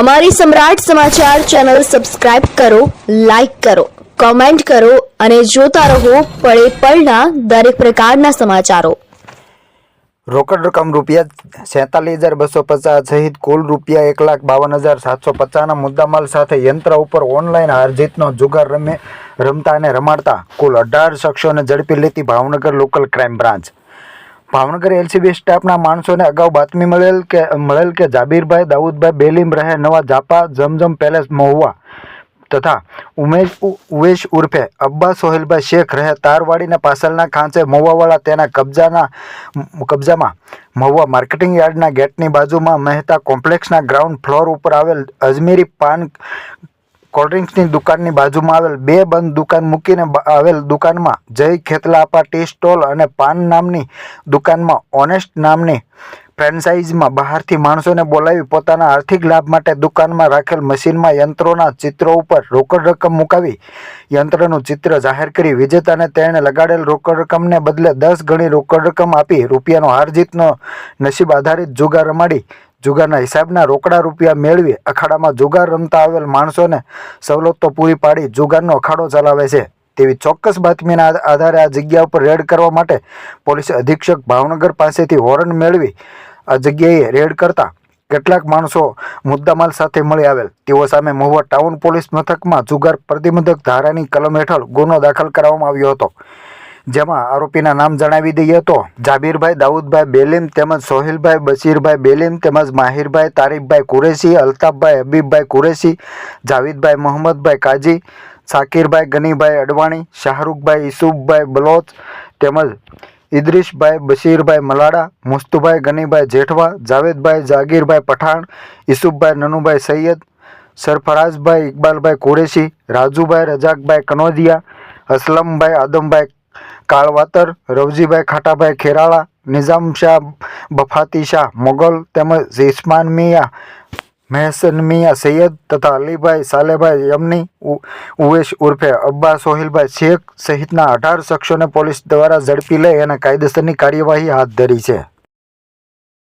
અમારી સમ્રાટ સમાચાર ચેનલ સબસ્ક્રાઇબ કરો, લાઇક કરો, કોમેન્ટ કરો અને જોતા રહો પળે પળના દરેક પ્રકારના સમાચારો। રોકડ રકમ ₹47,250 સહિત કુલ ₹1,52,750ના મુદ્દામાલ સાથે યંત્ર ઉપર ઓનલાઈન હાર જીતનો જુગાર રમતા અને રમાડતા કુલ 18 શખ્સોને ઝડપી લેતી Bhavnagar local crime branch. Bhavnagar LCB સ્ટાફના માણસોને અગાઉ બાતમી મળેલ કે જાબીરભાઈ દાઉદભાઈ બેલીમ રહે નવા જાપા જમજમ પેલેસ મહુવા તથા ઉવેશ ઉર્ફે અબ્બા સોહેલભાઈ શેખ રહે તારવાડીના પાછળના ખાંચે મહુવાવાળા તેના કબજામાં મહુવા માર્કેટિંગ યાર્ડના ગેટની બાજુમાં મહેતા કોમ્પ્લેક્સના ગ્રાઉન્ડ ફ્લોર ઉપર આવેલ અજમેરી પાન કોલ્ડ્રિંક્સની દુકાનની બાજુમાં આવેલ બે બંધ દુકાન મૂકીને આવેલ દુકાનમાં જય ખેતલાપા ટી સ્ટોલ અને પાન નામની દુકાનમાં ઓનેસ્ટ નામની ફ્રેન્ચાઇઝમાં બહારથી માણસોને બોલાવી પોતાના આર્થિક લાભ માટે દુકાનમાં રાખેલ મશીનમાં યંત્રોના ચિત્રો ઉપર રોકડ રકમ મુકાવી યંત્રનું ચિત્ર જાહેર કરી વિજેતાને તેણે લગાડેલ રોકડ રકમને બદલે 10 ગણી રોકડ રકમ આપી રૂપિયાનો હાર જીતનો નસીબ આધારિત જુગાર રમાડી જુગારના હિસાબના રોકડા રૂપિયા મેળવી અખાડામાં જુગાર રમતા આવેલ માણસોને સવલતો પૂરી પાડી જુગારનો અખાડો ચલાવે છે તેવી ચોક્કસ બાતમીના આધારે આ જગ્યા ઉપર રેડ કરવા માટે પોલીસ અધિક્ષક ભાવનગર પાસેથી વોરંટ મેળવી આ જગ્યાએ રેડ કરતા કેટલાક માણસો મુદ્દામાલ સાથે મળી આવેલ તેઓ સામે મહુવા ટાઉન પોલીસ મથકમાં જુગાર પ્રતિબંધક ધારાની કલમ હેઠળ ગુનો દાખલ કરવામાં આવ્યો હતો। જેમાં આરોપીના નામ જણાવી દઈએ તો જાબીરભાઈ દાઉદભાઈ બેલીમ તેમજ સોહિલભાઈ બશીરભાઈ બેલીમ તેમજ માહિરભાઈ તારીફભાઈ કુરેશી અલ્તાફભાઈ હબીબભાઈ કુરેશી જાવેદભાઈ મોહમ્મદભાઈ કાજી શાકીરભાઈ ગનીભાઈ અડવાણી શાહરૂખભાઈ ઈસુફભાઈ બલોચ તેમજ ઇદ્રીશભાઈ બશીરભાઈ મલાડા મુસ્તુભાઈ ગનીભાઈ જેઠવા જાવેદભાઈ જાગીરભાઈ પઠાણ ઈસુફભાઈ નનુભાઈ સૈયદ સરફરાઝભાઈ ઇકબાલભાઈ કુરેશી રાજુભાઈ રજાકભાઈ કનોજિયા અસલમભાઈ આદમભાઈ કાળવાતર રવજીભાઈ ખાટાભાઈ ખેરાળા નિઝામ શાહ બફાતી શાહ મોગલ તેમજ ઇસ્માન મિયા મહેસન મિયા સૈયદ તથા અલીભાઈ સાલેભાઈ યમની ઉવેશ ઉર્ફે અબ્બા સોહિલભાઈ શેખ સહિતના 18 શખ્સોને પોલીસ દ્વારા ઝડપી લઈ અને કાયદેસરની કાર્યવાહી હાથ ધરી છે।